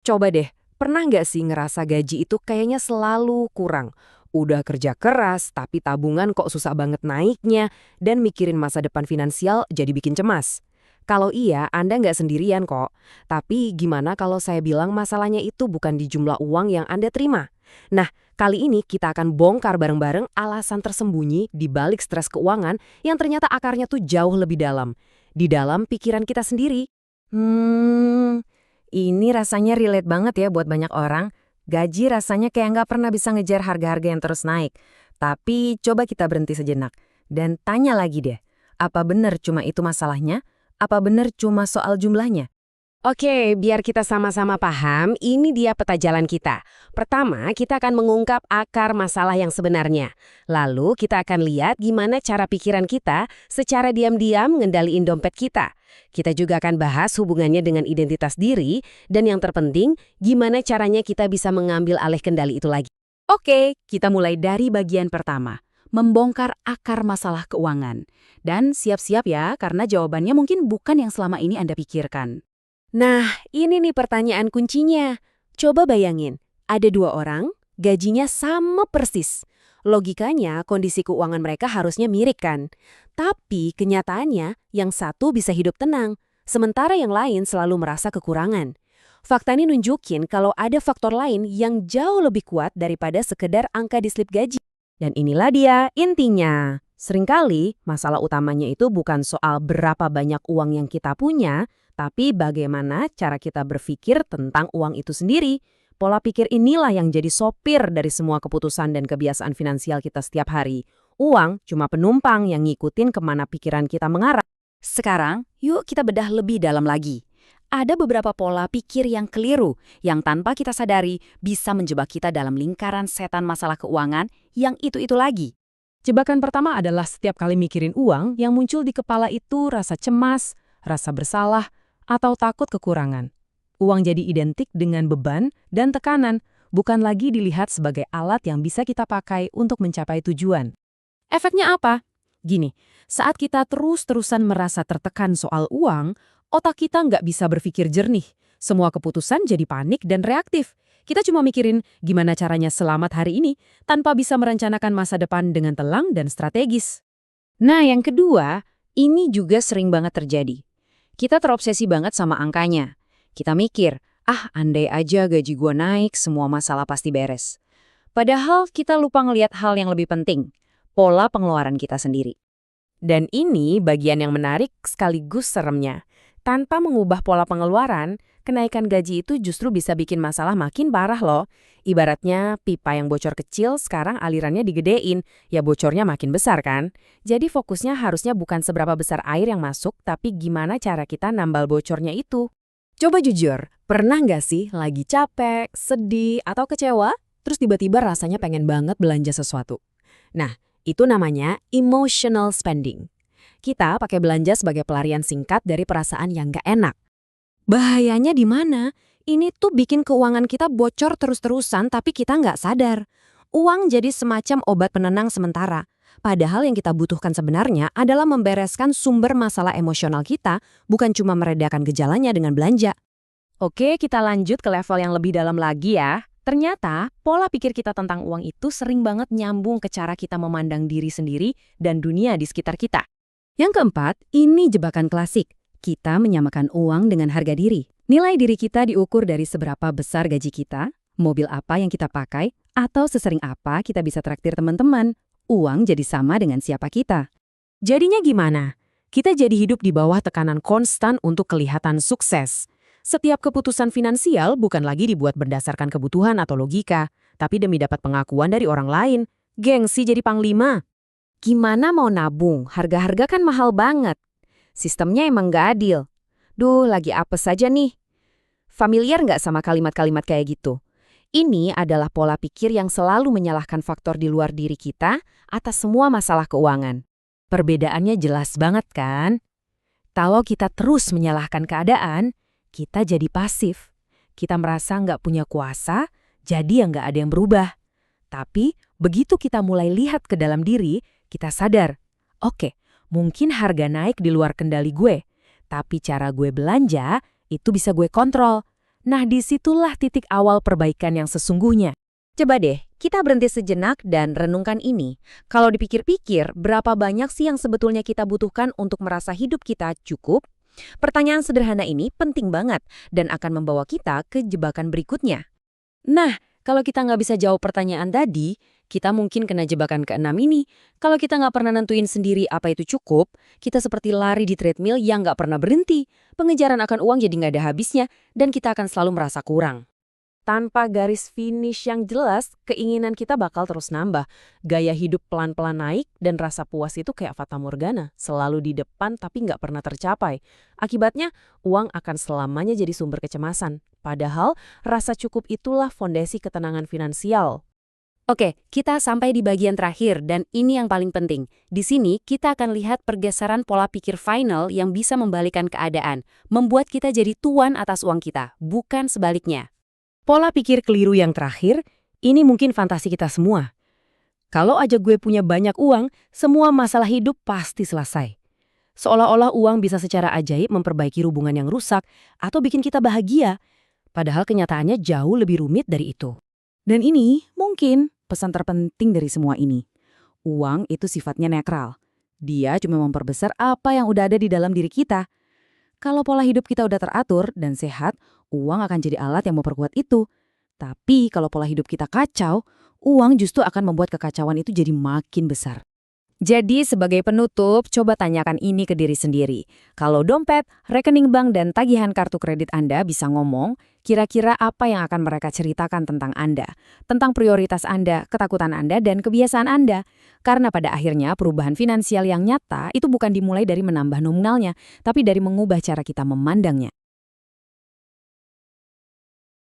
Coba deh, pernah nggak sih ngerasa gaji itu kayaknya selalu kurang? Udah kerja keras, tapi tabungan kok susah banget naiknya, dan mikirin masa depan finansial jadi bikin cemas. Kalau iya, Anda nggak sendirian kok. Tapi gimana kalau saya bilang masalahnya itu bukan di jumlah uang yang Anda terima? Nah, kali ini kita akan bongkar bareng-bareng alasan tersembunyi di balik stres keuangan yang ternyata akarnya tuh jauh lebih dalam. Di dalam pikiran kita sendiri. Hmm, ini rasanya relate banget ya buat banyak orang. Gaji rasanya kayak nggak pernah bisa ngejar harga-harga yang terus naik. Tapi coba kita berhenti sejenak. Dan tanya lagi deh, apa benar cuma itu masalahnya? Apa benar cuma soal jumlahnya? Oke, biar kita sama-sama paham, ini dia peta jalan kita. Pertama, kita akan mengungkap akar masalah yang sebenarnya. Lalu, kita akan lihat gimana cara pikiran kita secara diam-diam ngendaliin dompet kita. Kita juga akan bahas hubungannya dengan identitas diri, dan yang terpenting, gimana caranya kita bisa mengambil alih kendali itu lagi. Oke, kita mulai dari bagian pertama, membongkar akar masalah keuangan. Dan siap-siap ya, karena jawabannya mungkin bukan yang selama ini Anda pikirkan. Nah, ini nih pertanyaan kuncinya. Coba bayangin, ada dua orang, gajinya sama persis. Logikanya, kondisi keuangan mereka harusnya mirip kan? Tapi kenyataannya, yang satu bisa hidup tenang, sementara yang lain selalu merasa kekurangan. Fakta ini nunjukin kalau ada faktor lain yang jauh lebih kuat daripada sekedar angka di slip gaji. Dan inilah dia intinya. Seringkali masalah utamanya itu bukan soal berapa banyak uang yang kita punya, tapi bagaimana cara kita berpikir tentang uang itu sendiri. Pola pikir inilah yang jadi sopir dari semua keputusan dan kebiasaan finansial kita setiap hari. Uang cuma penumpang yang ngikutin kemana pikiran kita mengarah. Sekarang, yuk kita bedah lebih dalam lagi. Ada beberapa pola pikir yang keliru, yang tanpa kita sadari bisa menjebak kita dalam lingkaran setan masalah keuangan yang itu-itu lagi. Jebakan pertama adalah setiap kali mikirin uang, yang muncul di kepala itu rasa cemas, rasa bersalah, atau takut kekurangan. Uang jadi identik dengan beban dan tekanan, bukan lagi dilihat sebagai alat yang bisa kita pakai untuk mencapai tujuan. Efeknya apa? Gini, saat kita terus-terusan merasa tertekan soal uang, otak kita nggak bisa berpikir jernih. Semua keputusan jadi panik dan reaktif. Kita cuma mikirin gimana caranya selamat hari ini tanpa bisa merencanakan masa depan dengan telang dan strategis. Nah, yang kedua, ini juga sering banget terjadi. Kita terobsesi banget sama angkanya. Kita mikir, andai aja gaji gua naik, semua masalah pasti beres. Padahal kita lupa ngelihat hal yang lebih penting, pola pengeluaran kita sendiri. Dan ini bagian yang menarik sekaligus seremnya. Tanpa mengubah pola pengeluaran, kenaikan gaji itu justru bisa bikin masalah makin parah loh. Ibaratnya pipa yang bocor kecil sekarang alirannya digedein, ya bocornya makin besar kan? Jadi fokusnya harusnya bukan seberapa besar air yang masuk, tapi gimana cara kita nambal bocornya itu. Coba jujur, pernah nggak sih lagi capek, sedih, atau kecewa, terus tiba-tiba rasanya pengen banget belanja sesuatu? Nah, itu namanya emotional spending. Kita pakai belanja sebagai pelarian singkat dari perasaan yang nggak enak. Bahayanya di mana? Ini tuh bikin keuangan kita bocor terus-terusan tapi kita nggak sadar. Uang jadi semacam obat penenang sementara. Padahal yang kita butuhkan sebenarnya adalah membereskan sumber masalah emosional kita, bukan cuma meredakan gejalanya dengan belanja. Oke, kita lanjut ke level yang lebih dalam lagi ya. Ternyata, pola pikir kita tentang uang itu sering banget nyambung ke cara kita memandang diri sendiri dan dunia di sekitar kita. Yang keempat, ini jebakan klasik. Kita menyamakan uang dengan harga diri. Nilai diri kita diukur dari seberapa besar gaji kita, mobil apa yang kita pakai, atau sesering apa kita bisa traktir teman-teman. Uang jadi sama dengan siapa kita. Jadinya gimana? Kita jadi hidup di bawah tekanan konstan untuk kelihatan sukses. Setiap keputusan finansial bukan lagi dibuat berdasarkan kebutuhan atau logika, tapi demi dapat pengakuan dari orang lain. Gengsi jadi panglima. Gimana mau nabung? Harga-harga kan mahal banget. Sistemnya emang nggak adil. Duh, lagi apes saja nih. Familiar nggak sama kalimat-kalimat kayak gitu? Ini adalah pola pikir yang selalu menyalahkan faktor di luar diri kita atas semua masalah keuangan. Perbedaannya jelas banget kan? Kalau kita terus menyalahkan keadaan, kita jadi pasif. Kita merasa nggak punya kuasa, jadi nggak ada yang berubah. Tapi, begitu kita mulai lihat ke dalam diri, kita sadar, oke, mungkin harga naik di luar kendali gue, tapi cara gue belanja itu bisa gue kontrol. Nah, disitulah titik awal perbaikan yang sesungguhnya. Coba deh, kita berhenti sejenak dan renungkan ini. Kalau dipikir-pikir, berapa banyak sih yang sebetulnya kita butuhkan untuk merasa hidup kita cukup? Pertanyaan sederhana ini penting banget dan akan membawa kita ke jebakan berikutnya. Nah, kalau kita nggak bisa jawab pertanyaan tadi, kita mungkin kena jebakan keenam ini. Kalau kita nggak pernah nentuin sendiri apa itu cukup, kita seperti lari di treadmill yang nggak pernah berhenti. Pengejaran akan uang jadi nggak ada habisnya, dan kita akan selalu merasa kurang. Tanpa garis finish yang jelas, keinginan kita bakal terus nambah. Gaya hidup pelan-pelan naik dan rasa puas itu kayak fatamorgana, selalu di depan tapi nggak pernah tercapai. Akibatnya, uang akan selamanya jadi sumber kecemasan. Padahal, rasa cukup itulah fondasi ketenangan finansial. Oke, kita sampai di bagian terakhir dan ini yang paling penting. Di sini kita akan lihat pergeseran pola pikir final yang bisa membalikan keadaan, membuat kita jadi tuan atas uang kita, bukan sebaliknya. Pola pikir keliru yang terakhir, ini mungkin fantasi kita semua. Kalau aja gue punya banyak uang, semua masalah hidup pasti selesai. Seolah-olah uang bisa secara ajaib memperbaiki hubungan yang rusak atau bikin kita bahagia, padahal kenyataannya jauh lebih rumit dari itu. Dan ini mungkin pesan terpenting dari semua ini. Uang itu sifatnya netral. Dia cuma memperbesar apa yang udah ada di dalam diri kita. Kalau pola hidup kita udah teratur dan sehat, uang akan jadi alat yang memperkuat itu. Tapi kalau pola hidup kita kacau, uang justru akan membuat kekacauan itu jadi makin besar. Jadi sebagai penutup, coba tanyakan ini ke diri sendiri. Kalau dompet, rekening bank, dan tagihan kartu kredit Anda bisa ngomong, kira-kira apa yang akan mereka ceritakan tentang Anda? Tentang prioritas Anda, ketakutan Anda, dan kebiasaan Anda. Karena pada akhirnya perubahan finansial yang nyata itu bukan dimulai dari menambah nominalnya, tapi dari mengubah cara kita memandangnya.